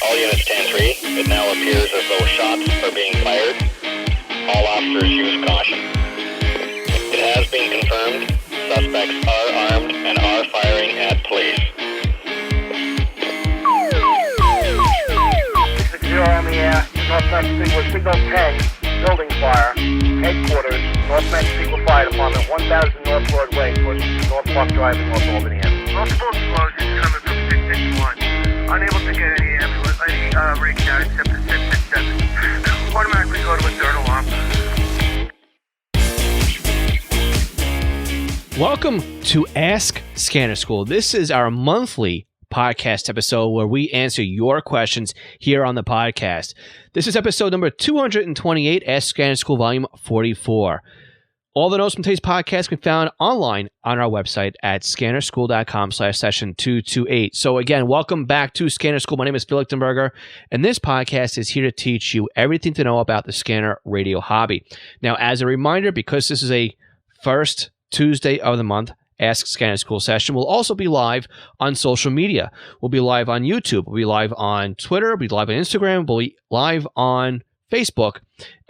All units stand 3. It now appears as though shots are being fired. All officers use caution. It has been confirmed. Suspects are armed and are firing at police. 60 on the air. Northwest Signal 10. Building fire. Headquarters. Northwest Signal Fire Department. 1000 North Broadway. Towards North Park Drive in North Albany. Multiple explosions coming from 661. Unable to get any ambulance, any reach out except for 667. Automatically go to a third alarm. Welcome to Ask Scanner School. This is our monthly podcast episode where we answer your questions here on the podcast. This is episode number 228, Ask Scanner School, volume 44. All the notes from today's podcast can be found online on our website at scannerschool.com/session228. So again, welcome back to Scanner School. My name is Phil Lichtenberger, and this podcast is here to teach you everything to know about the scanner radio hobby. Now, as a reminder, because this is a first Tuesday of the month, Ask Scanner School session will also be live on social media. We'll be live on YouTube. We'll be live on Twitter. We'll be live on Instagram. We'll be live on Facebook.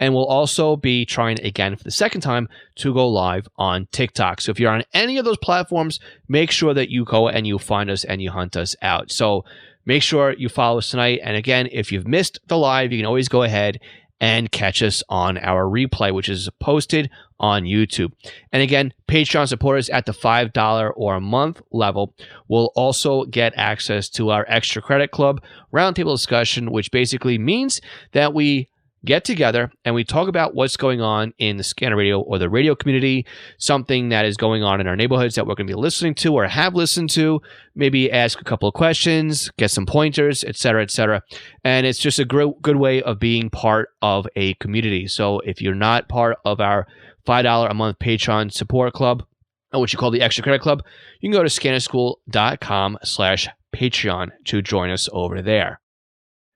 And we'll also be trying again for the second time to go live on TikTok. So if you're on any of those platforms, make sure that you go and you find us and you hunt us out. So make sure you follow us tonight. And again, if you've missed the live, you can always go ahead and catch us on our replay, which is posted on YouTube. And again, Patreon supporters at the $5 or a month level will also get access to our Extra Credit Club roundtable discussion, which basically means that we get together and we talk about what's going on in the scanner radio or the radio community, something that is going on in our neighborhoods that we're going to be listening to or have listened to, maybe ask a couple of questions, get some pointers, etc., etc. And it's just a good way of being part of a community. So if you're not part of our $5 a month Patreon support club, or what you call the Extra Credit Club, you can go to scannerschool.com/Patreon to join us over there.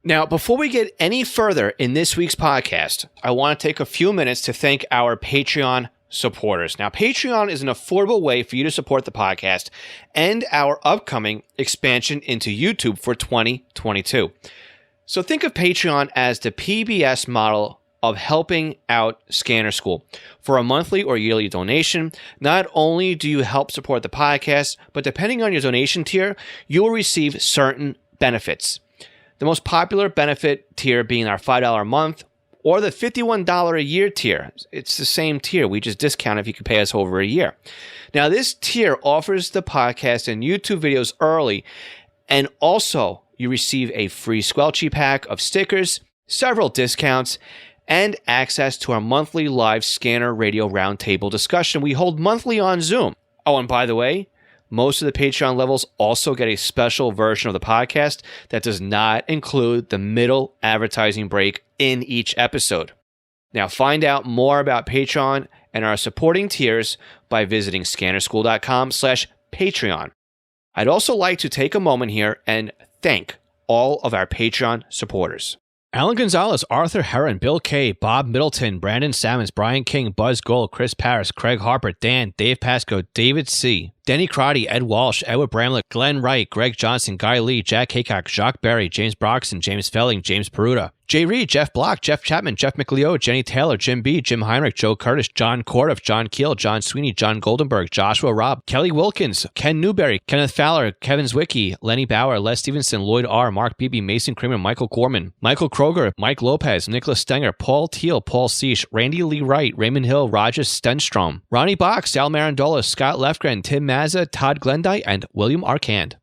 Now, before we get any further in this week's podcast, I want to take a few minutes to thank our Patreon supporters. Now, Patreon is an affordable way for you to support the podcast and our upcoming expansion into YouTube for 2022. So think of Patreon as the PBS model of helping out Scanner School. For a monthly or yearly donation, not only do you help support the podcast, but depending on your donation tier, you will receive certain benefits. The most popular benefit tier being our $5 a month or the $51 a year tier. It's the same tier. We just discount if you can pay us over a year. Now, this tier offers the podcast and YouTube videos early, and also you receive a free Squelchy pack of stickers, several discounts, and access to our monthly live scanner radio roundtable discussion we hold monthly on Zoom. Oh, and by the way, most of the Patreon levels also get a special version of the podcast that does not include the middle advertising break in each episode. Now, find out more about Patreon and our supporting tiers by visiting scannerschool.com/Patreon. I'd also like to take a moment here and thank all of our Patreon supporters. Alan Gonzalez, Arthur Heron, Bill Kay, Bob Middleton, Brandon Salmons, Brian King, Buzz Gold, Chris Paris, Craig Harper, Dan, Dave Pasco, David C., Denny Crotty, Ed Walsh, Edward Bramlett, Glenn Wright, Greg Johnson, Guy Lee, Jack Haycock, Jacques Berry, James Broxton, James Felling, James Peruta, Jay Reed, Jeff Block, Jeff Chapman, Jeff McLeod, Jenny Taylor, Jim B., Jim Heinrich, Joe Curtis, John Cordiff, John Keel, John Sweeney, John Goldenberg, Joshua Robb, Kelly Wilkins, Ken Newberry, Kenneth Fowler, Kevin Zwicky, Lenny Bauer, Les Stevenson, Lloyd R., Mark Beebe, Mason Kramer, Michael Gorman, Michael Kroger, Mike Lopez, Nicholas Stenger, Paul Teal, Paul Seish, Randy Lee Wright, Raymond Hill, Roger Stenstrom, Ronnie Box, Sal Marandola, Scott Lefgren, Tim Mazza, Todd Glendyke, and William Arcand.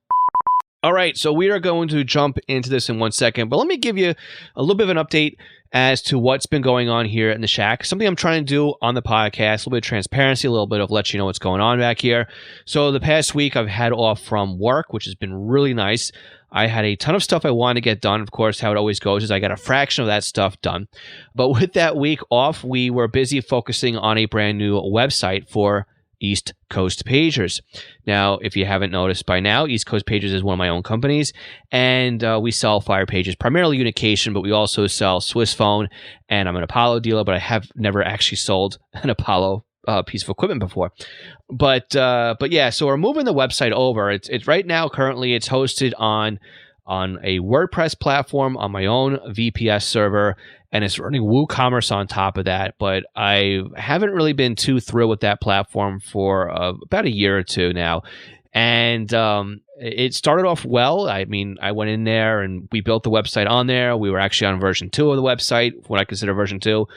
All right, so we are going to jump into this in 1 second, but let me give you a little bit of an update as to what's been going on here in the shack. Something I'm trying to do on the podcast, a little bit of transparency, a little bit of let you know what's going on back here. So the past week I've had off from work, which has been really nice. I had a ton of stuff I wanted to get done. Of course, how it always goes is I got a fraction of that stuff done. But with that week off, we were busy focusing on a brand new website for East Coast Pagers. Now, if you haven't noticed by now, East Coast Pagers is one of my own companies, and we sell Fire Pages, primarily Unication, but we also sell Swiss Phone, and I'm an Apollo dealer, but I have never actually sold an Apollo piece of equipment before. But yeah, so we're moving the website over. It's right now, currently, it's hosted on on a WordPress platform on my own VPS server, and it's running WooCommerce on top of that. But I haven't really been too thrilled with that platform for about a year or two now. And it started off well. I mean, I went in there and we built the website on there. We were actually on version 2 of the website, what I consider version 2.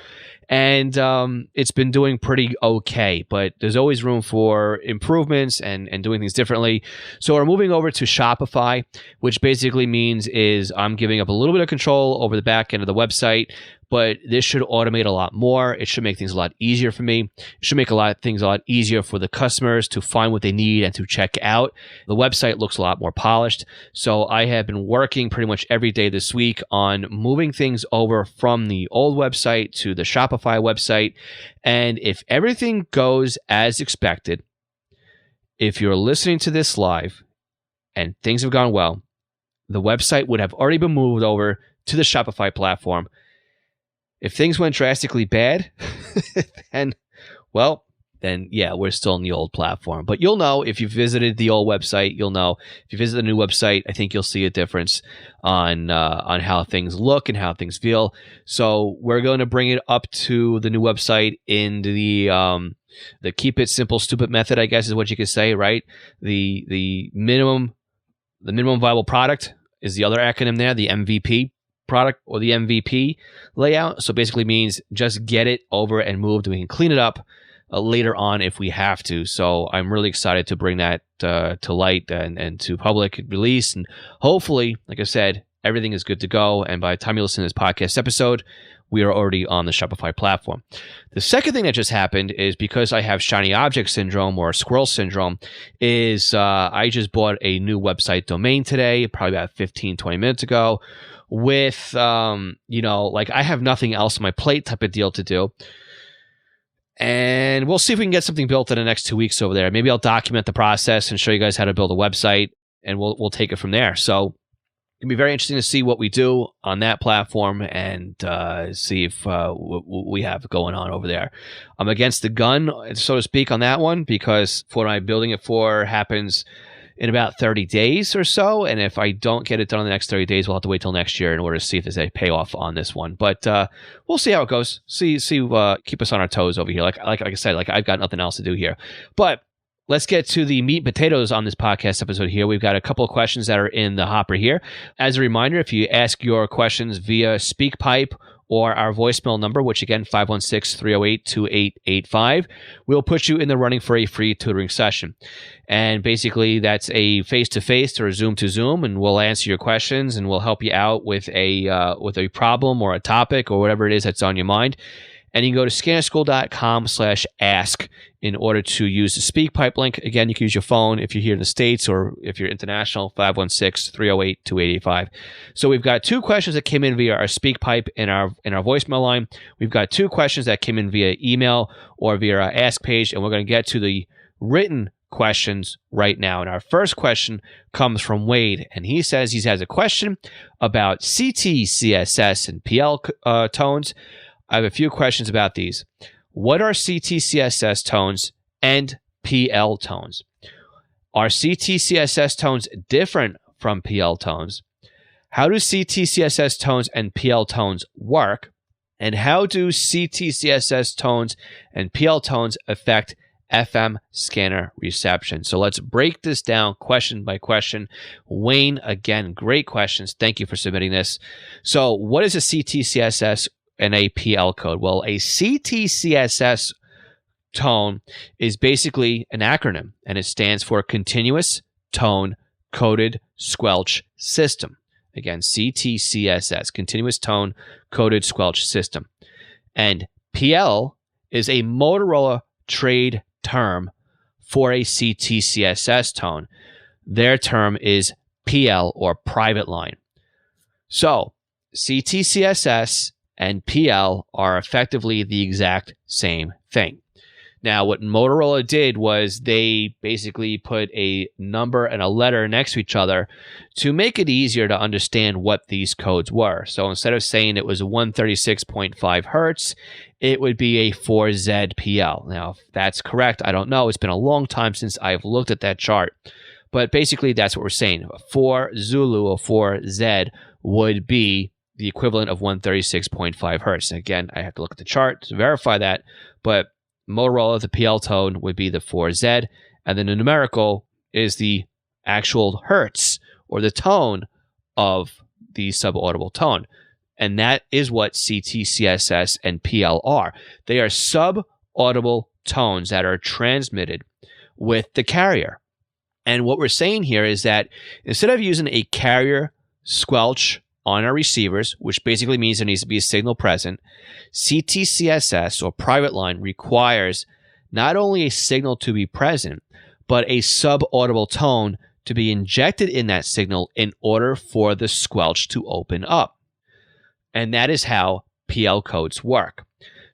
And it's been doing pretty okay, but there's always room for improvements and doing things differently. So we're moving over to Shopify, which basically means is I'm giving up a little bit of control over the back end of the website, but this should automate a lot more. It should make things a lot easier for me. It should make things a lot easier for the customers to find what they need and to check out. The website looks a lot more polished. So I have been working pretty much every day this week on moving things over from the old website to the Shopify website. And if everything goes as expected, if you're listening to this live and things have gone well, the website would have already been moved over to the Shopify platform. If things went drastically bad, then yeah, we're still in the old platform. But you'll know if you visited the old website. You'll know if you visit the new website. I think you'll see a difference on how things look and how things feel. So we're going to bring it up to the new website in the keep it simple, stupid method, I guess is what you could say, right? The minimum viable product is the other acronym there, the MVP product or the MVP layout. So basically means just get it over and moved. We can clean it up later on if we have to. So I'm really excited to bring that to light and to public release. And hopefully, like I said, everything is good to go. And by the time you listen to this podcast episode, we are already on the Shopify platform. The second thing that just happened is because I have shiny object syndrome or squirrel syndrome is I just bought a new website domain today, probably about 15, 20 minutes ago, with, like I have nothing else on my plate type of deal to do. And we'll see if we can get something built in the next 2 weeks over there. Maybe I'll document the process and show you guys how to build a website, and we'll take it from there. So it'll be very interesting to see what we do on that platform and see if we have going on over there. I'm against the gun, so to speak, on that one because what I'm building it for happens in about 30 days or so. And if I don't get it done in the next 30 days, we'll have to wait till next year in order to see if there's a payoff on this one. But we'll see how it goes. Keep us on our toes over here. Like I said, I've got nothing else to do here. But let's get to the meat and potatoes on this podcast episode here. We've got a couple of questions that are in the hopper here. As a reminder, if you ask your questions via SpeakPipe or our voicemail number, which again, 516-308-2885, we'll put you in the running for a free tutoring session. And basically, that's a face-to-face or a Zoom-to-Zoom, and we'll answer your questions and we'll help you out with a problem or a topic or whatever it is that's on your mind. And you can go to scannerschool.com/ask in order to use the SpeakPipe link. Again, you can use your phone if you're here in the States or if you're international, 516-308-2885. So we've got 2 questions that came in via our SpeakPipe in our voicemail line. We've got 2 questions that came in via email or via our Ask page, and we're going to get to the written questions right now. And our first question comes from Wade, and he says he has a question about CTCSS and PL tones. I have a few questions about these. What are CTCSS tones and PL tones? Are CTCSS tones different from PL tones? How do CTCSS tones and PL tones work? And how do CTCSS tones and PL tones affect FM scanner reception? So let's break this down question by question. Wayne, again, great questions. Thank you for submitting this. So what is a CTCSS and a PL code? Well, a CTCSS tone is basically an acronym, and it stands for Continuous Tone Coded Squelch System. Again, CTCSS, Continuous Tone Coded Squelch System. And PL is a Motorola trade term for a CTCSS tone. Their term is PL, or private line. So CTCSS and PL are effectively the exact same thing. Now, what Motorola did was they basically put a number and a letter next to each other to make it easier to understand what these codes were. So instead of saying it was 136.5 hertz, it would be a 4ZPL. Now, if that's correct, I don't know. It's been a long time since I've looked at that chart. But basically, that's what we're saying. 4 Zulu or 4 Z would be the equivalent of 136.5 hertz. Again, I have to look at the chart to verify that, but Motorola, the PL tone would be the 4Z, and then the numerical is the actual hertz or the tone of the subaudible tone. And that is what CTCSS and PL are. They are subaudible tones that are transmitted with the carrier. And what we're saying here is that instead of using a carrier squelch on our receivers, which basically means there needs to be a signal present, CTCSS or private line requires not only a signal to be present, but a subaudible tone to be injected in that signal in order for the squelch to open up. And that is how PL codes work.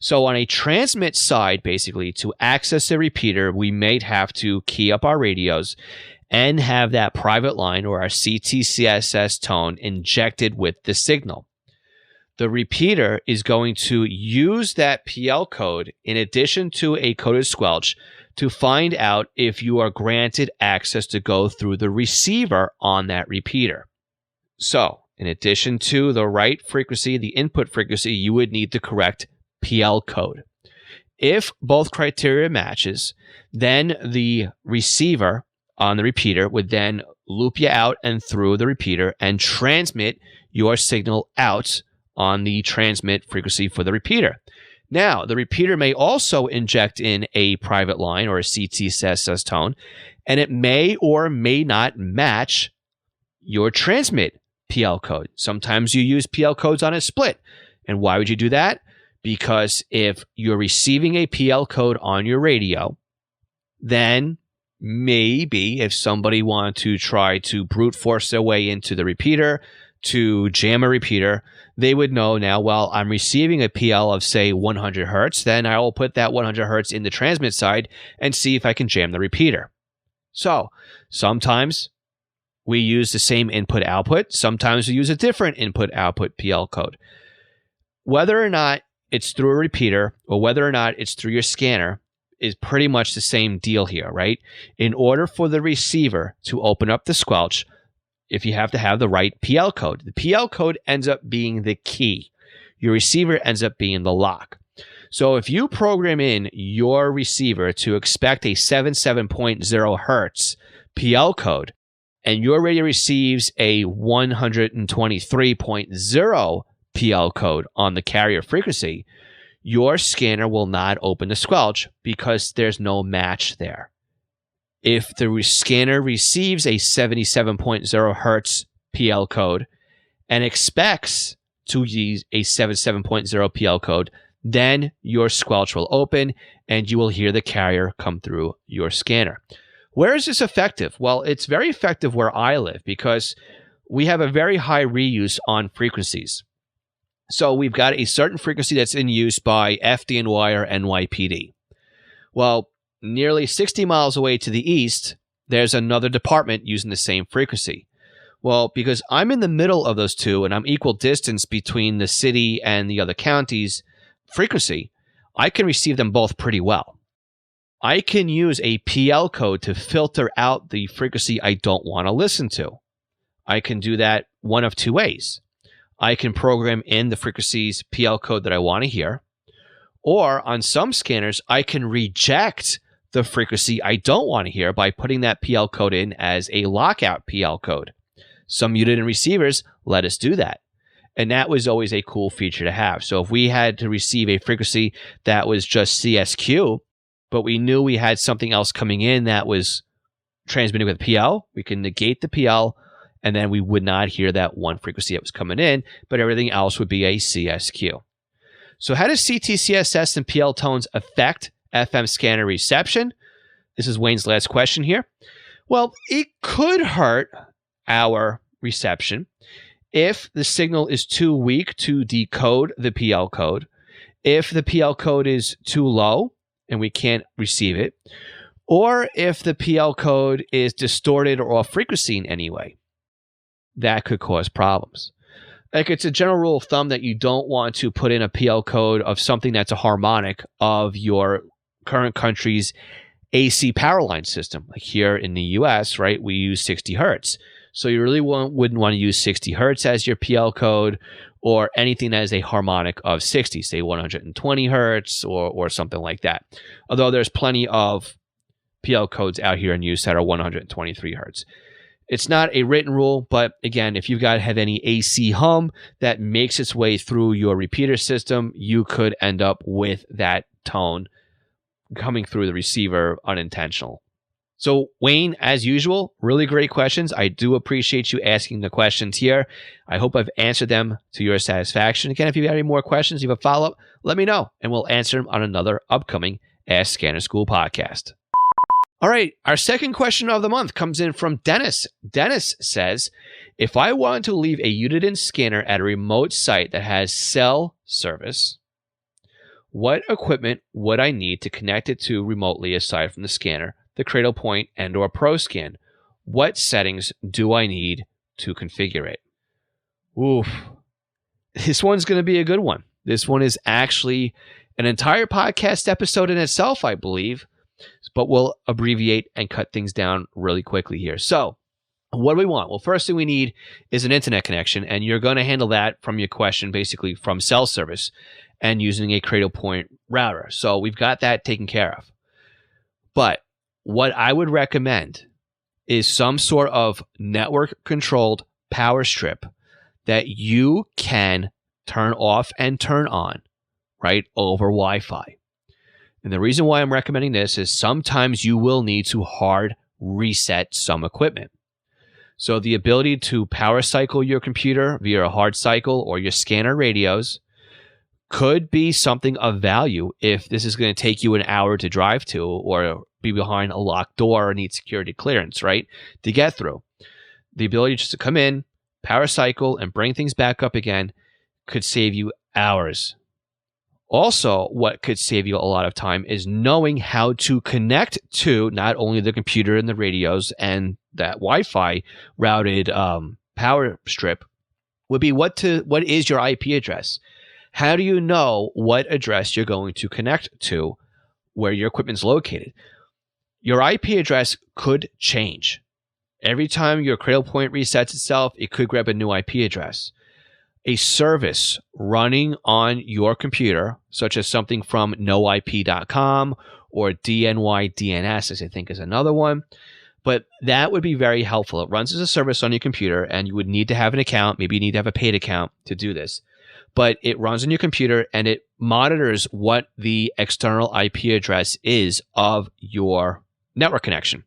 So on a transmit side, basically, to access the repeater, we may have to key up our radios and have that private line or our CTCSS tone injected with the signal. The repeater is going to use that PL code in addition to a coded squelch to find out if you are granted access to go through the receiver on that repeater. So, in addition to the right frequency, the input frequency, you would need the correct PL code. If both criteria matches, then the receiver on the repeater would then loop you out and through the repeater and transmit your signal out on the transmit frequency for the repeater. Now, the repeater may also inject in a private line or a CTCSS tone, and it may or may not match your transmit PL code. Sometimes you use PL codes on a split. And why would you do that? Because if you're receiving a PL code on your radio, then maybe if somebody wanted to try to brute force their way into the repeater to jam a repeater, they would know now, well, I'm receiving a PL of, say, 100 hertz, then I will put that 100 hertz in the transmit side and see if I can jam the repeater. So sometimes we use the same input-output. Sometimes we use a different input-output PL code. Whether or not it's through a repeater or whether or not it's through your scanner is pretty much the same deal here, right? In order for the receiver to open up the squelch, if you have to have the right PL code. The PL code ends up being the key. Your receiver ends up being the lock. So if you program in your receiver to expect a 77.0 hertz PL code, and your radio receives a 123.0 PL code on the carrier frequency, your scanner will not open the squelch because there's no match there. If the scanner receives a 77.0 hertz PL code and expects to use a 77.0 PL code, then your squelch will open and you will hear the carrier come through your scanner. Where is this effective? Well, it's very effective where I live because we have a very high reuse on frequencies. So we've got a certain frequency that's in use by FDNY or NYPD. Well, nearly 60 miles away to the east, there's another department using the same frequency. Well, because I'm in the middle of those two and I'm equal distance between the city and the other counties' frequency, I can receive them both pretty well. I can use a PL code to filter out the frequency I don't want to listen to. I can do that one of two ways. I can program in the frequency's PL code that I want to hear, or on some scanners, I can reject the frequency I don't want to hear by putting that PL code in as a lockout PL code. Some unit and receivers let us do that. And that was always a cool feature to have. So if we had to receive a frequency that was just CSQ, but we knew we had something else coming in that was transmitting with PL, we can negate the PL, and then we would not hear that one frequency that was coming in, but everything else would be a CSQ. So how does CTCSS and PL tones affect FM scanner reception? This is Wayne's last question here. Well, it could hurt our reception if the signal is too weak to decode the PL code, if the PL code is too low and we can't receive it, or if the PL code is distorted or off frequency in any way. That could cause problems. Like, it's a general rule of thumb that you don't want to put in a PL code of something that's a harmonic of your current country's AC power line system. Like here in the US, right, we use 60 hertz. So you really wouldn't want to use 60 hertz as your PL code or anything that is a harmonic of 60, say 120 hertz or something like that. Although there's plenty of PL codes out here in use that are 123 hertz. It's not a written rule, but again, if you've got to have any AC hum that makes its way through your repeater system, you could end up with that tone coming through the receiver unintentional. So Wayne, as usual, really great questions. I do appreciate you asking the questions here. I hope I've answered them to your satisfaction. Again, if you have any more questions, you have a follow-up, let me know, and we'll answer them on another upcoming Ask Scanner School podcast. All right, our second question of the month comes in from Dennis. Dennis says, if I want to leave a Uniden scanner at a remote site that has cell service, what equipment would I need to connect it to remotely aside from the scanner, the Cradle Point, and or ProScan? What settings do I need to configure it? Oof. This one's going to be a good one. This one is actually an entire podcast episode in itself, I believe, but we'll abbreviate and cut things down really quickly here. So what do we want? Well, first thing we need is an internet connection, and you're going to handle that from your question basically from cell service and using a Cradle Point router. So we've got that taken care of. But what I would recommend is some sort of network-controlled power strip that you can turn off and turn on, right, over Wi-Fi. And the reason why I'm recommending this is sometimes you will need to hard reset some equipment. So the ability to power cycle your computer via a hard cycle or your scanner radios could be something of value if this is going to take you an hour to drive to or be behind a locked door or need security clearance, right, to get through. The ability just to come in, power cycle, and bring things back up again could save you hours. Also, what could save you a lot of time is knowing how to connect to not only the computer and the radios and that Wi-Fi routed power strip would be what is your IP address? How do you know what address you're going to connect to where your equipment's located? Your IP address could change. Every time your Cradle Point resets itself, it could grab a new IP address. A service running on your computer, such as something from noip.com or DNYDNS, as I think is another one, but that would be very helpful. It runs as a service on your computer, and you would need to have an account. Maybe you need to have a paid account to do this. But it runs on your computer, and it monitors what the external IP address is of your network connection.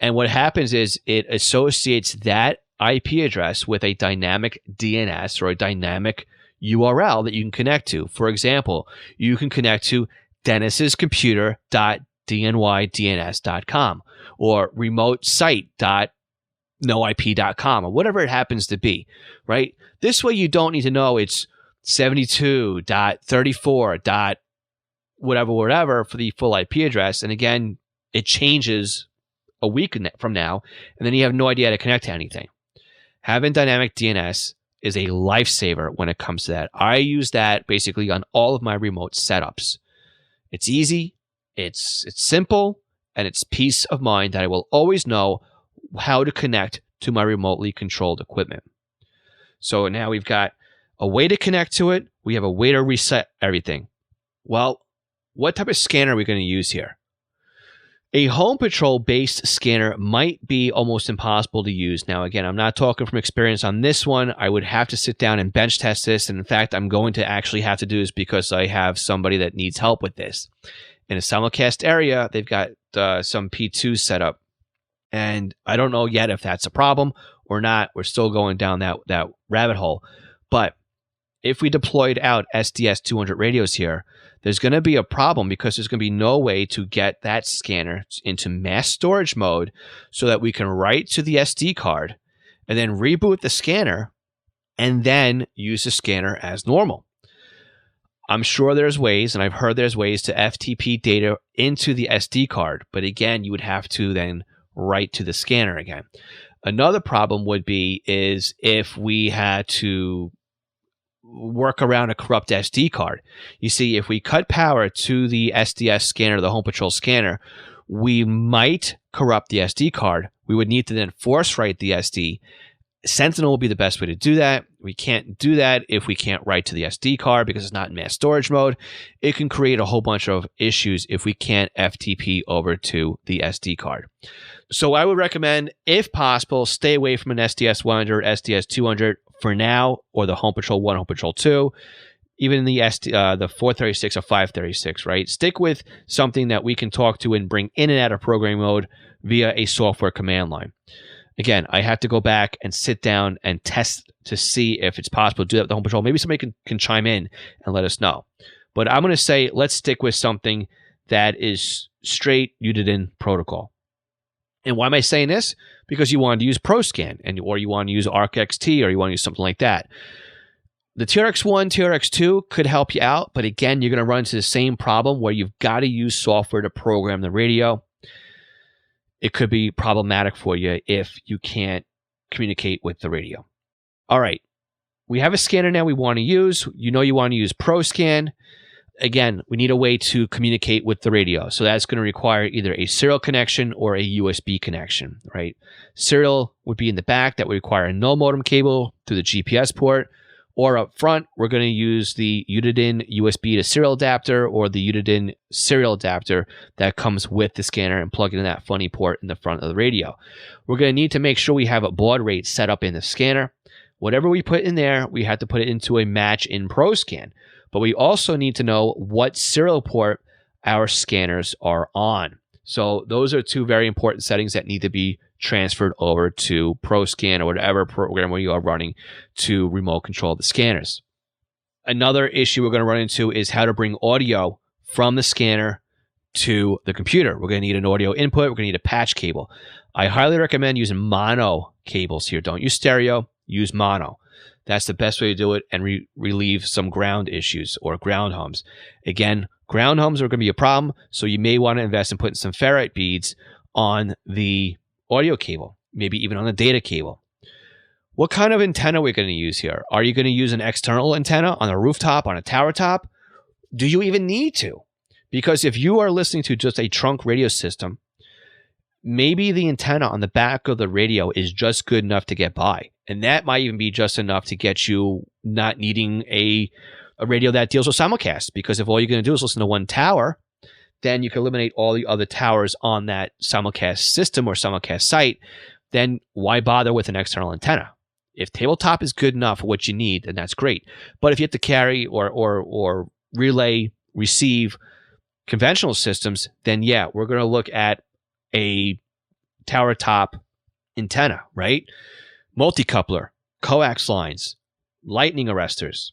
And what happens is it associates that IP address with a dynamic DNS or a dynamic URL that you can connect to. For example, you can connect to dennis'scomputer.dnydns.com or remotesite.noip.com or whatever it happens to be, right? This way you don't need to know it's 72.34. whatever for the full IP address. And again, it changes a week from now, and then you have no idea how to connect to anything. Having dynamic DNS is a lifesaver when it comes to that. I use that basically on all of my remote setups. It's easy, it's simple, and it's peace of mind that I will always know how to connect to my remotely controlled equipment. So now we've got a way to connect to it. We have a way to reset everything. Well, what type of scanner are we going to use here? A home patrol-based scanner might be almost impossible to use. Now, again, I'm not talking from experience on this one. I would have to sit down and bench test this. And in fact, I'm going to actually have to do this because I have somebody that needs help with this. In a simulcast area, they've got some P2 set up. And I don't know yet if that's a problem or not. We're still going down that rabbit hole. But if we deployed out SDS 200 radios here, there's going to be a problem because there's going to be no way to get that scanner into mass storage mode so that we can write to the SD card and then reboot the scanner and then use the scanner as normal. I'm sure there's ways, and I've heard there's ways to FTP data into the SD card, but again, you would have to then write to the scanner again. Another problem would be is if we had to work around a corrupt SD card. You see, if we cut power to the SDS scanner, the Home Patrol scanner, we might corrupt the SD card. We would need to then force write the SD. Sentinel will be the best way to do that. We can't do that if we can't write to the SD card because it's not in mass storage mode. It can create a whole bunch of issues if we can't FTP over to the SD card. So I would recommend, if possible, stay away from an SDS 100 or SDS 200 for now, or the Home Patrol 1, Home Patrol 2, even the 436 or 536, right? Stick with something that we can talk to and bring in and out of programming mode via a software command line. Again, I have to go back and sit down and test to see if it's possible to do that with the Home Patrol. Maybe somebody can chime in and let us know. But I'm going to say let's stick with something that is straight UDIN protocol. And why am I saying this? Because you want to use ProScan, or you want to use ArcXT, or you want to use something like that. The TRX1, TRX2 could help you out, but again, you're going to run into the same problem where you've got to use software to program the radio. It could be problematic for you if you can't communicate with the radio. All right. We have a scanner now we want to use. You know you want to use ProScan. Again, we need a way to communicate with the radio. So that's going to require either a serial connection or a USB connection, right? Serial would be in the back. That would require a null modem cable through the GPS port. Or up front, we're going to use the UDIN USB to serial adapter or the UDIN serial adapter that comes with the scanner and plug it in that funny port in the front of the radio. We're going to need to make sure we have a baud rate set up in the scanner. Whatever we put in there, we have to put it into a match in ProScan. But we also need to know what serial port our scanners are on. So those are two very important settings that need to be transferred over to ProScan or whatever program where you are running to remote control the scanners. Another issue we're going to run into is how to bring audio from the scanner to the computer. We're going to need an audio input. We're going to need a patch cable. I highly recommend using mono cables here. Don't use stereo, use mono. That's the best way to do it and relieve some ground issues or ground hums. Again, ground hums are going to be a problem, so you may want to invest in putting some ferrite beads on the audio cable, maybe even on the data cable. What kind of antenna are we going to use here? Are you going to use an external antenna on a rooftop, on a tower top? Do you even need to? Because if you are listening to just a trunk radio system, maybe the antenna on the back of the radio is just good enough to get by. And that might even be just enough to get you not needing a radio that deals with simulcast. Because if all you're going to do is listen to one tower, then you can eliminate all the other towers on that simulcast system or simulcast site. Then why bother with an external antenna? If tabletop is good enough for what you need, then that's great. But if you have to carry or relay, receive conventional systems, then yeah, we're going to look at a tower top antenna, right? Multicoupler, coax lines, lightning arresters.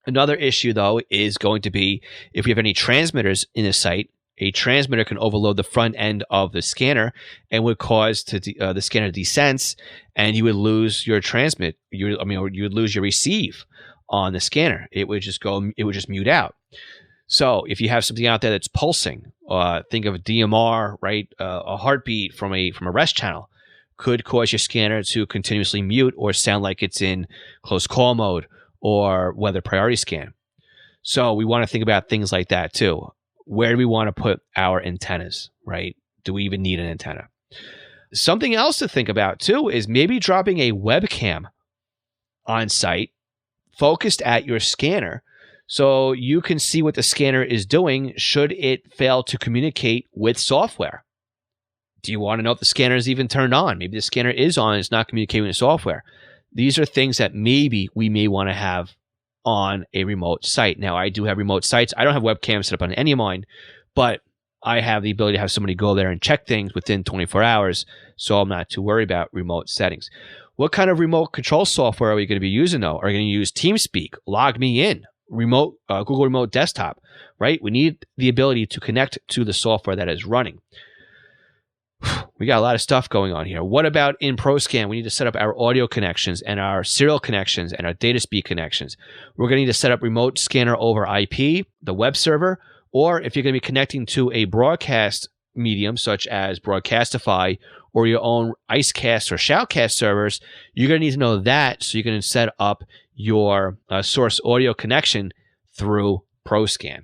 Another issue, though, is going to be if we have any transmitters in a site, a transmitter can overload the front end of the scanner and would cause the scanner to desense, and you would lose your transmit. You would lose your receive on the scanner. It would just mute out. So if you have something out there that's pulsing, think of a DMR, right? A heartbeat from a rest channel could cause your scanner to continuously mute or sound like it's in close call mode or weather priority scan. So we want to think about things like that too. Where do we want to put our antennas, right? Do we even need an antenna? Something else to think about too is maybe dropping a webcam on site focused at your scanner so you can see what the scanner is doing should it fail to communicate with software. Do you want to know if the scanner is even turned on? Maybe the scanner is on and it's not communicating with software. These are things that maybe we may want to have on a remote site. Now, I do have remote sites. I don't have webcams set up on any of mine, but I have the ability to have somebody go there and check things within 24 hours, so I'm not too worried about remote settings. What kind of remote control software are we going to be using, though? Are we going to use TeamSpeak, Log Me In, remote Google Remote Desktop, right? We need the ability to connect to the software that is running. We got a lot of stuff going on here. What about in ProScan? We need to set up our audio connections and our serial connections and our data speed connections. We're going to need to set up remote scanner over IP, the web server, or if you're going to be connecting to a broadcast medium such as Broadcastify or your own Icecast or Shoutcast servers, you're going to need to know that so you can set up your source audio connection through ProScan.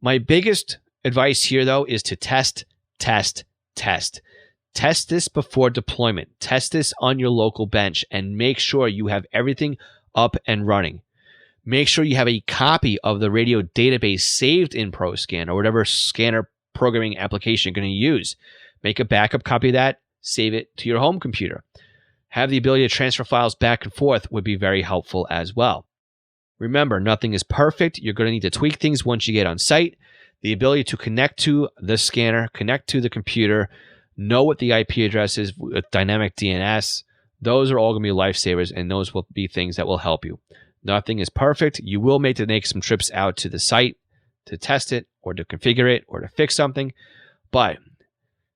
My biggest advice here, though, is to test. Test this before deployment. Test this on your local bench and make sure you have everything up and running. Make sure you have a copy of the radio database saved in ProScan or whatever scanner programming application you're going to use. Make a backup copy of that. Save it to your home computer. Have the ability to transfer files back and forth would be very helpful as well. Remember, nothing is perfect. You're going to need to tweak things once you get on site. The ability to connect to the scanner, connect to the computer, know what the IP address is with dynamic DNS. Those are all going to be lifesavers, and those will be things that will help you. Nothing is perfect. You will make some trips out to the site to test it or to configure it or to fix something. But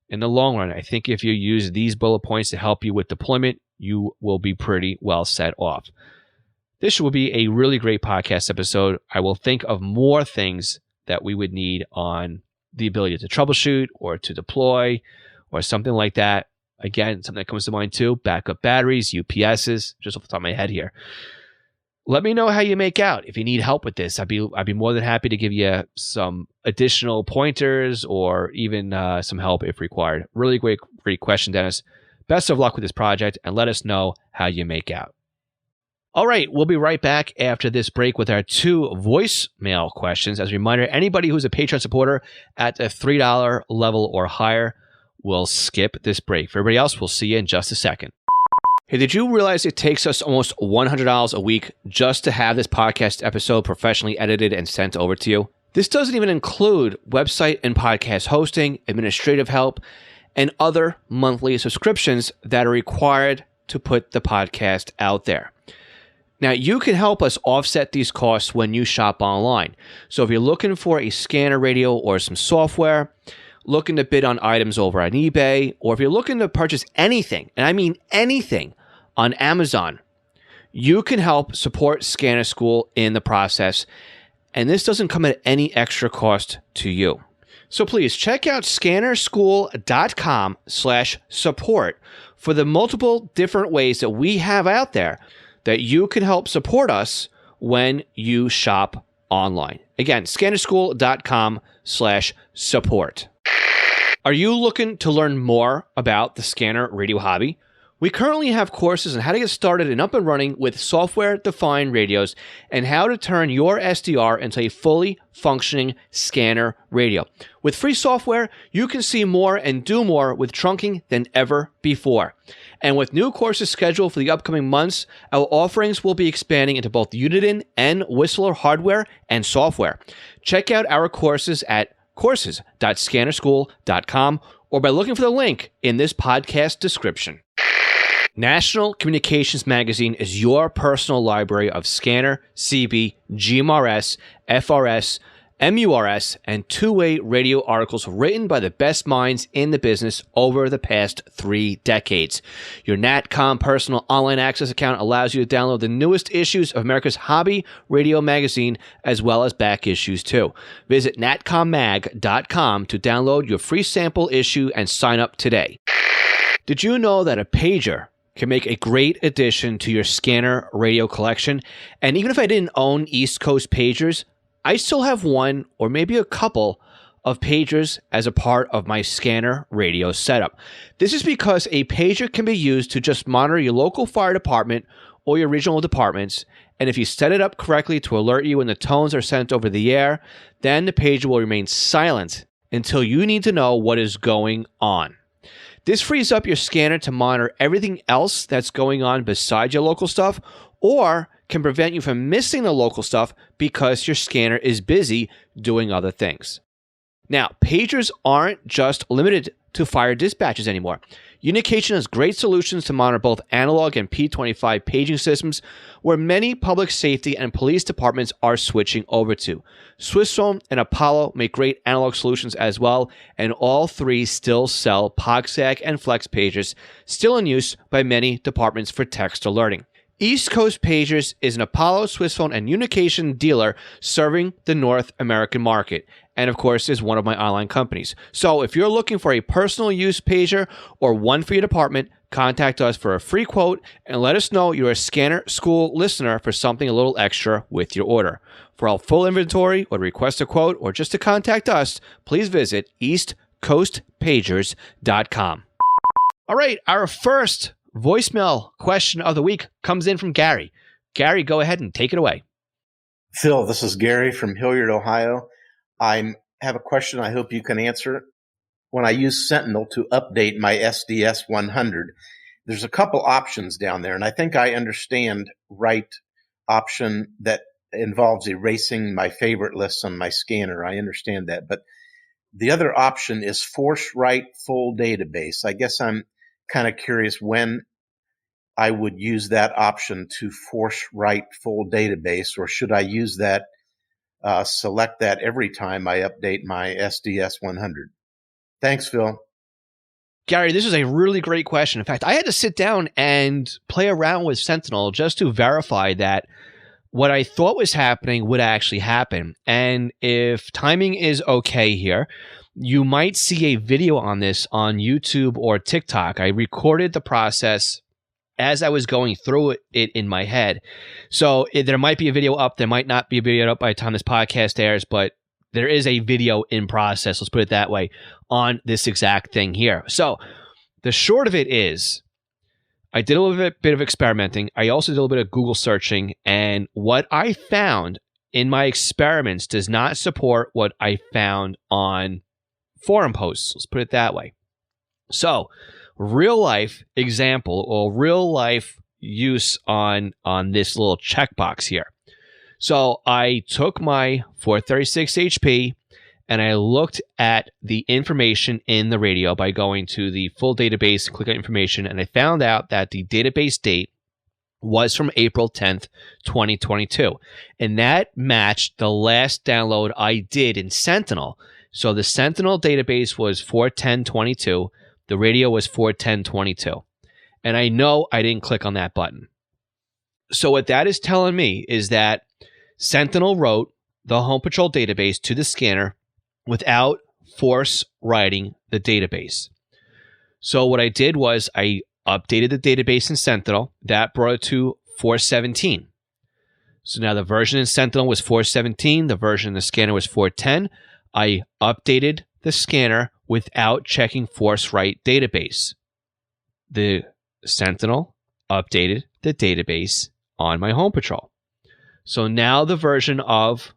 in the long run, I think if you use these bullet points to help you with deployment, you will be pretty well set off. This will be a really great podcast episode. I will think of more things that we would need on the ability to troubleshoot or to deploy or something like that. Again, something that comes to mind too, backup batteries, UPSs, just off the top of my head here. Let me know how you make out. If you need help with this, I'd be more than happy to give you some additional pointers or even some help if required. Really great question, Dennis. Best of luck with this project, and let us know how you make out. All right, we'll be right back after this break with our 2 voicemail questions. As a reminder, anybody who's a Patreon supporter at the $3 level or higher will skip this break. For everybody else, we'll see you in just a second. Hey, did you realize it takes us almost $100 a week just to have this podcast episode professionally edited and sent over to you? This doesn't even include website and podcast hosting, administrative help, and other monthly subscriptions that are required to put the podcast out there. Now, you can help us offset these costs when you shop online. So if you're looking for a scanner radio or some software, looking to bid on items over on eBay, or if you're looking to purchase anything, and I mean anything, on Amazon, you can help support Scanner School in the process, and this doesn't come at any extra cost to you. So please check out scannerschool.com/support for the multiple different ways that we have out there that you can help support us when you shop online. Again, scannerschool.com/support. Are you looking to learn more about the scanner radio hobby? We currently have courses on how to get started and up and running with software-defined radios and how to turn your SDR into a fully functioning scanner radio. With free software, you can see more and do more with trunking than ever before. And with new courses scheduled for the upcoming months, our offerings will be expanding into both Uniden and Whistler hardware and software. Check out our courses at courses.scannerschool.com or by looking for the link in this podcast description. National Communications Magazine is your personal library of scanner, CB, GMRS, FRS, MURS, and two-way radio articles written by the best minds in the business over the past 3 decades. Your NatCom personal online access account allows you to download the newest issues of America's hobby radio magazine, as well as back issues too. Visit natcommag.com to download your free sample issue and sign up today. Did you know that a pager can make a great addition to your scanner radio collection? And even if I didn't own East Coast pagers, I still have one or maybe a couple of pagers as a part of my scanner radio setup. This is because a pager can be used to just monitor your local fire department or your regional departments, and if you set it up correctly to alert you when the tones are sent over the air, then the pager will remain silent until you need to know what is going on. This frees up your scanner to monitor everything else that's going on besides your local stuff, or can prevent you from missing the local stuff because your scanner is busy doing other things. Now, pagers aren't just limited to fire dispatches anymore. Unication has great solutions to monitor both analog and P25 paging systems, where many public safety and police departments are switching over to. Swissphone and Apollo make great analog solutions as well, and all three still sell POGSAG and Flex pagers, still in use by many departments for text alerting. East Coast Pagers is an Apollo, Swiss Phone, and Unication dealer serving the North American market, and of course is one of my online companies. So if you're looking for a personal use pager or one for your department, contact us for a free quote and let us know you're a Scanner School listener for something a little extra with your order. For our full inventory or to request a quote or just to contact us, please visit eastcoastpagers.com. All right, our first voicemail question of the week comes in from Gary. Gary, go ahead and take it away. Phil, this is Gary from Hilliard, Ohio. I have a question I hope you can answer. When I use Sentinel to update my SDS 100, there's a couple options down there, and I think I understand right option that involves erasing my favorite lists on my scanner. I understand that. But the other option is force write full database. I guess I'm kind of curious when I would use that option to force write full database, or should I use that, select that every time I update my SDS 100? Thanks, Phil. Gary, this is a really great question. In fact, I had to sit down and play around with Sentinel just to verify that what I thought was happening would actually happen. And if timing is okay here, you might see a video on this on YouTube or TikTok. I recorded the process as I was going through it in my head. So there might be a video up. There might not be a video up by the time this podcast airs, but there is a video in process, let's put it that way, on this exact thing here. So the short of it is, I did a little bit of experimenting. I also did a little bit of Google searching, and what I found in my experiments does not support what I found on forum posts. Let's put it that way. So, real life example or real life use on this little checkbox here. So, I took my 436 HP and I looked at the information in the radio by going to the full database and click on information, and I found out that the database date was from April 10th, 2022. And that matched the last download I did in Sentinel. So the Sentinel database was 41022. The radio was 41022. And I know I didn't click on that button. So what that is telling me is that Sentinel wrote the Home Patrol database to the scanner without force writing the database. So what I did was I updated the database in Sentinel. That brought it to 417. So now the version in Sentinel was 417. The version in the scanner was 410. I updated the scanner without checking force write database. The Sentinel updated the database on my Home Patrol. So now the version of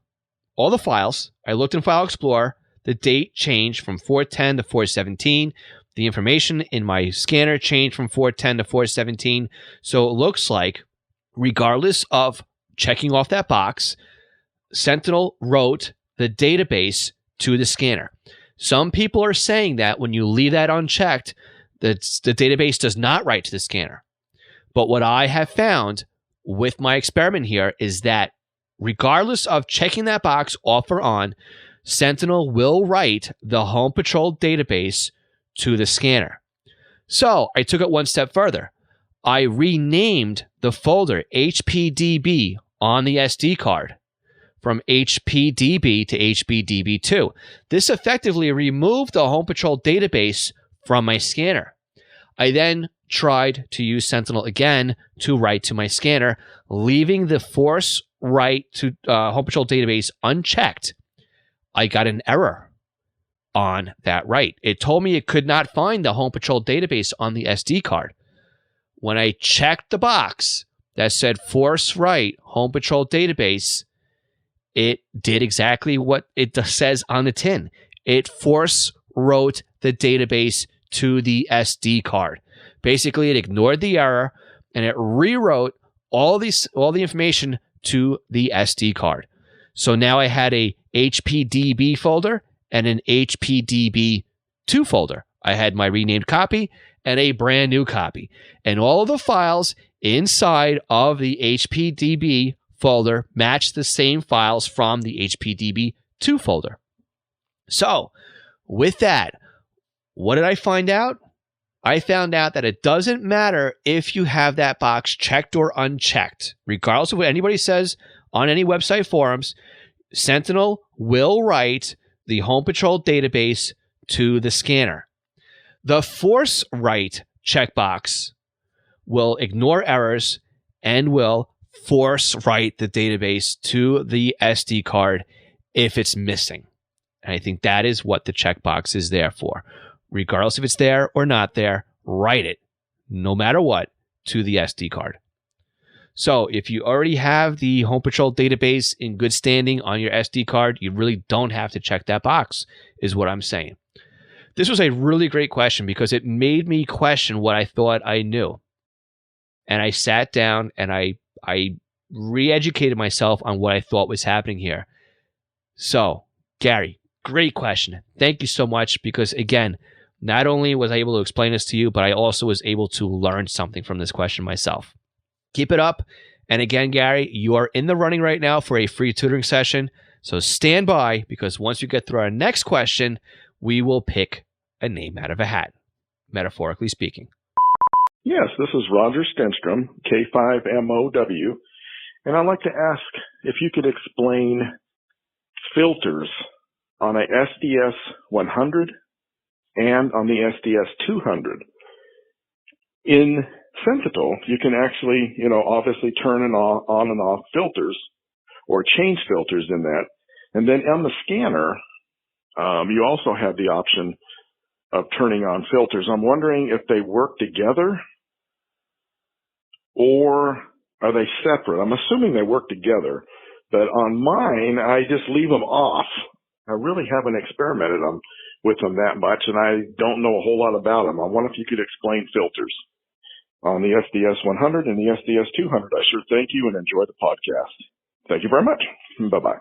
all the files, I looked in File Explorer, the date changed from 410 to 417. The information in my scanner changed from 410 to 417. So it looks like, regardless of checking off that box, Sentinel wrote the database to the scanner. Some people are saying that when you leave that unchecked, the database does not write to the scanner. But what I have found with my experiment here is that regardless of checking that box off or on, Sentinel will write the Home Patrol database to the scanner. So I took it one step further. I renamed the folder HPDB on the SD card from HPDB to HBDB2. This effectively removed the Home Patrol database from my scanner. I then tried to use Sentinel again to write to my scanner, leaving the force write to Home Patrol database unchecked. I got an error on that write. It told me it could not find the Home Patrol database on the SD card. When I checked the box that said force write Home Patrol database, it did exactly what it says on the tin. It force wrote the database to the SD card. Basically, it ignored the error and it rewrote all the information to the SD card. So now I had a HPDB folder and an HPDB2 folder. I had my renamed copy and a brand new copy. And all of the files inside of the HPDB folder match the same files from the HPDB2 folder. So, with that, what did I find out? I found out that it doesn't matter if you have that box checked or unchecked. Regardless of what anybody says on any website forums, Sentinel will write the Home Patrol database to the scanner. The force write checkbox will ignore errors and will force write the database to the SD card if it's missing. And I think that is what the checkbox is there for. Regardless if it's there or not there, write it, no matter what, to the SD card. So if you already have the Home Patrol database in good standing on your SD card, you really don't have to check that box, is what I'm saying. This was a really great question because it made me question what I thought I knew. And I sat down and I re-educated myself on what I thought was happening here. So, Gary, great question. Thank you so much because, again, not only was I able to explain this to you, but I also was able to learn something from this question myself. Keep it up. And again, Gary, you are in the running right now for a free tutoring session. So stand by because once we get through our next question, we will pick a name out of a hat, metaphorically speaking. Yes, this is Roger Stenstrom, K5MOW, and I'd like to ask if you could explain filters on a SDS 100 and on the SDS 200. In Sentinel, you can actually, obviously turn and on and off filters or change filters in that. And then on the scanner, you also have the option of turning on filters. I'm wondering if they work together or are they separate? I'm assuming they work together, but on mine, I just leave them off. I really haven't experimented with them that much, and I don't know a whole lot about them. I wonder if you could explain filters on the SDS 100 and the SDS 200. I sure thank you and enjoy the podcast. Thank you very much. Bye-bye.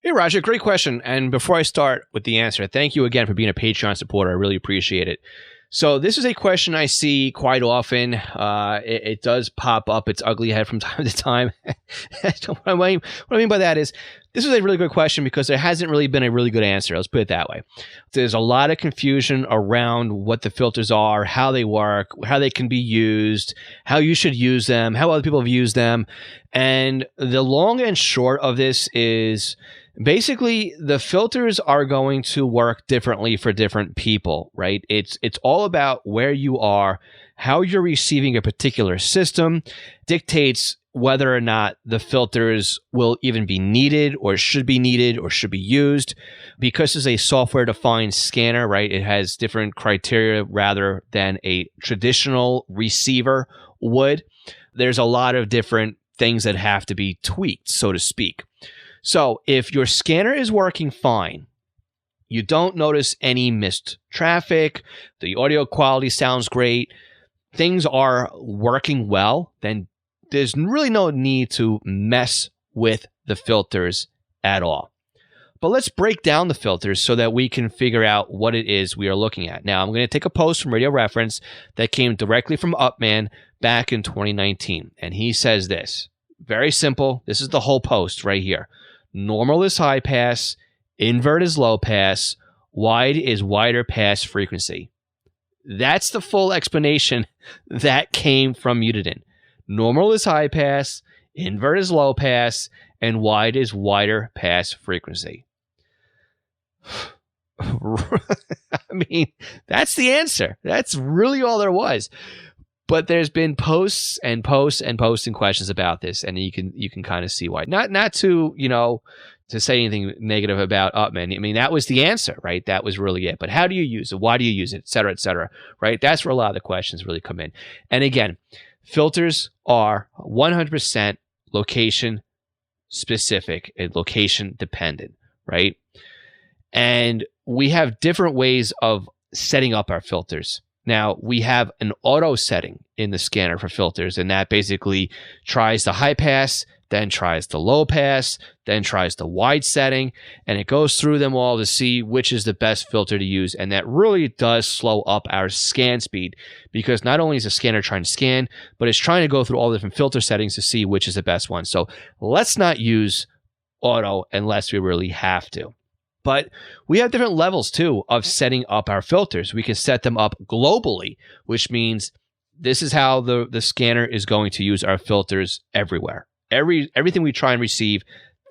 Hey, Roger, great question. And before I start with the answer, thank you again for being a Patreon supporter. I really appreciate it. So this is a question I see quite often. It does pop up its ugly head from time to time. What I mean by that is this is a really good question because there hasn't really been a really good answer. Let's put it that way. There's a lot of confusion around what the filters are, how they work, how they can be used, how you should use them, how other people have used them. And the long and short of this is basically the filters are going to work differently for different people, right? It's all about where you are, how you're receiving a particular system dictates whether or not the filters will even be needed or should be used. Because it's a software-defined scanner, right? It has different criteria rather than a traditional receiver would. There's a lot of different things that have to be tweaked, so to speak. So if your scanner is working fine, you don't notice any missed traffic, the audio quality sounds great, things are working well, then there's really no need to mess with the filters at all. But let's break down the filters so that we can figure out what it is we are looking at. Now, I'm going to take a post from Radio Reference that came directly from Upman back in 2019. And he says this, very simple. This is the whole post right here. Normal is high pass, invert is low pass, wide is wider pass frequency. That's the full explanation that came from Uniden. Normal is high pass, invert is low pass, and wide is wider pass frequency. I mean, that's the answer. That's really all there was. But there's been posts and questions about this, and you can kind of see why. Not to, to say anything negative about Upman. I mean, that was the answer, right? That was really it. But how do you use it? Why do you use it? Et cetera, right? That's where a lot of the questions really come in. And again, filters are 100% location specific and location dependent, right? And we have different ways of setting up our filters. Now, we have an auto setting in the scanner for filters, and that basically tries the high pass, then tries the low pass, then tries the wide setting, and it goes through them all to see which is the best filter to use. And that really does slow up our scan speed because not only is the scanner trying to scan, but it's trying to go through all the different filter settings to see which is the best one. So let's not use auto unless we really have to. But we have different levels, too, of setting up our filters. We can set them up globally, which means this is how the scanner is going to use our filters everywhere. Everything we try and receive,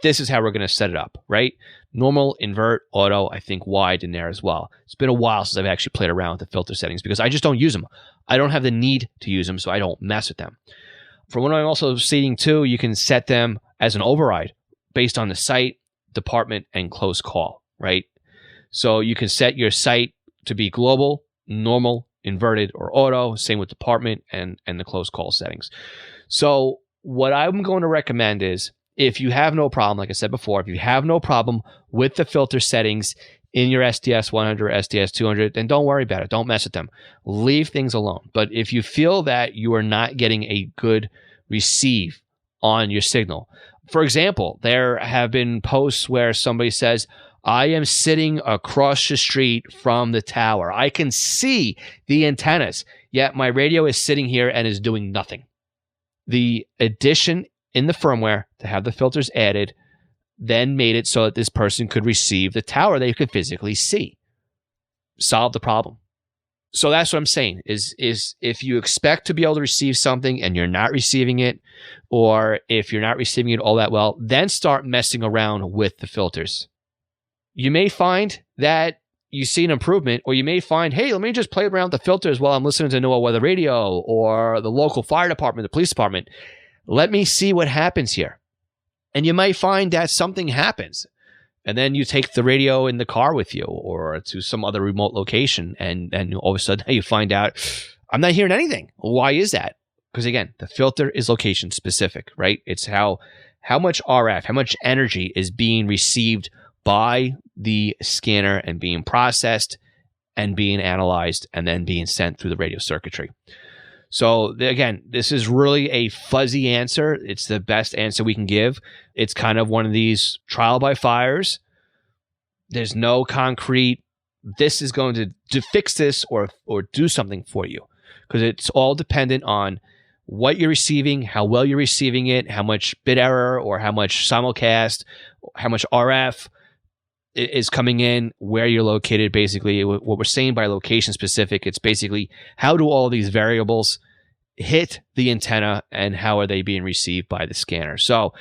this is how we're going to set it up, right? Normal, invert, auto, I think wide in there as well. It's been a while since I've actually played around with the filter settings because I just don't use them. I don't have the need to use them, so I don't mess with them. From what I'm also seeing, too, you can set them as an override based on the site, department, and close call, right? So you can set your site to be global, normal, inverted, or auto. Same with department and the close call settings. So what I'm going to recommend is if you have no problem, like I said before, if you have no problem with the filter settings in your SDS 100 or SDS 200, then don't worry about it. Don't mess with them. Leave things alone. But if you feel that you are not getting a good receive on your signal, for example, there have been posts where somebody says, I am sitting across the street from the tower. I can see the antennas, yet my radio is sitting here and is doing nothing. The addition in the firmware to have the filters added then made it so that this person could receive the tower they could physically see. Solve the problem. So that's what I'm saying is if you expect to be able to receive something and you're not receiving it, or if you're not receiving it all that well, then start messing around with the filters. You may find that you see an improvement, or you may find, hey, let me just play around with the filters while I'm listening to NOAA Weather Radio or the local fire department, the police department. Let me see what happens here. And you might find that something happens. And then you take the radio in the car with you or to some other remote location, and all of a sudden you find out, I'm not hearing anything. Why is that? Because again, the filter is location specific, right? It's how much RF, how much energy is being received by the scanner and being processed and being analyzed and then being sent through the radio circuitry. So again, this is really a fuzzy answer. It's the best answer we can give. It's kind of one of these trial by fires. There's no concrete, this is going to fix this or do something for you, because it's all dependent on what you're receiving, how well you're receiving it, how much bit error or how much simulcast, how much RF is coming in, where you're located. Basically, what we're saying by location specific, it's basically how do all these variables hit the antenna and how are they being received by the scanner. So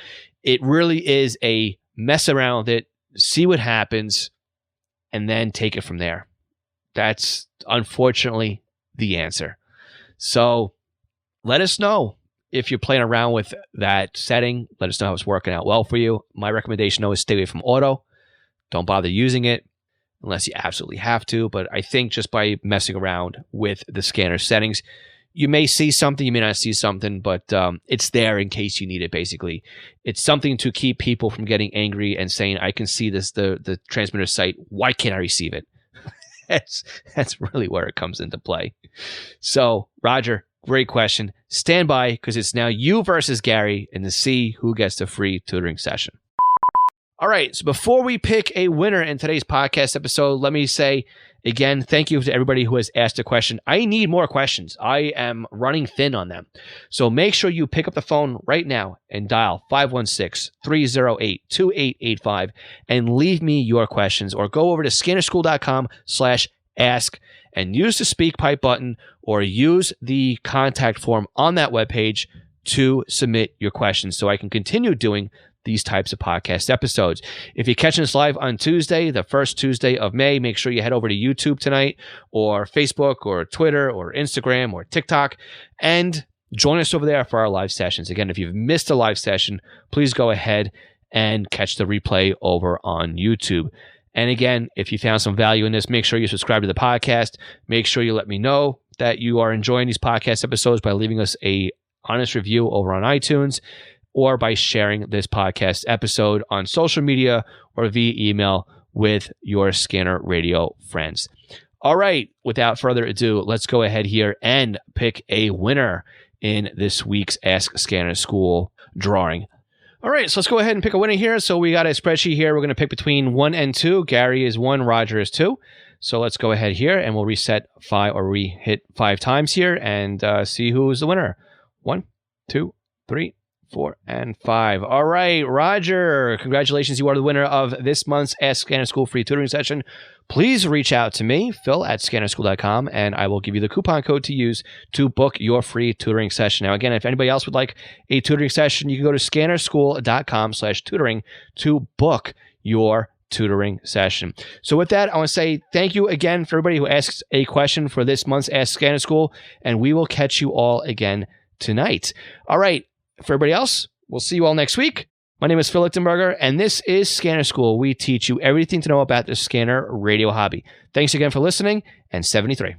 it really is a mess around with it, see what happens, and then take it from there. That's unfortunately the answer. So let us know if you're playing around with that setting. Let us know how it's working out well for you. My recommendation though is stay away from auto. Don't bother using it unless you absolutely have to. But I think just by messing around with the scanner settings, you may see something, you may not see something, but it's there in case you need it, basically. It's something to keep people from getting angry and saying, I can see this, the transmitter site, why can't I receive it? That's really where it comes into play. So, Roger, great question. Stand by, because it's now you versus Gary, and to see who gets the free tutoring session. All right, so before we pick a winner in today's podcast episode, let me say again, thank you to everybody who has asked a question. I need more questions. I am running thin on them. So make sure you pick up the phone right now and dial 516-308-2885 and leave me your questions, or go over to scannerschool.com/ask and use the speak pipe button or use the contact form on that webpage to submit your questions so I can continue doing these types of podcast episodes. If you're catching us live on Tuesday, the first Tuesday of May, make sure you head over to YouTube tonight, or Facebook, or Twitter, or Instagram, or TikTok, and join us over there for our live sessions. Again, if you've missed a live session, please go ahead and catch the replay over on YouTube. And again, if you found some value in this, make sure you subscribe to the podcast. Make sure you let me know that you are enjoying these podcast episodes by leaving us a honest review over on iTunes, or by sharing this podcast episode on social media or via email with your Scanner Radio friends. All right, without further ado, let's go ahead here and pick a winner in this week's Ask Scanner School drawing. All right, so let's go ahead and pick a winner here. So we got a spreadsheet here. We're going to pick between 1 and 2. Gary is 1, Roger is 2. So let's go ahead here and we'll reset 5, or re-hit 5 times here and see who's the winner. 1, 2, 3, 4 and 5. All right, Roger, congratulations. You are the winner of this month's Ask Scanner School free tutoring session. Please reach out to me, phil@scannerschool.com, and I will give you the coupon code to use to book your free tutoring session. Now, again, if anybody else would like a tutoring session, you can go to scannerschool.com/tutoring to book your tutoring session. So with that, I want to say thank you again for everybody who asks a question for this month's Ask Scanner School, and we will catch you all again tonight. All right. For everybody else, we'll see you all next week. My name is Phil Lichtenberger, and this is Scanner School. We teach you everything to know about the scanner radio hobby. Thanks again for listening, and 73.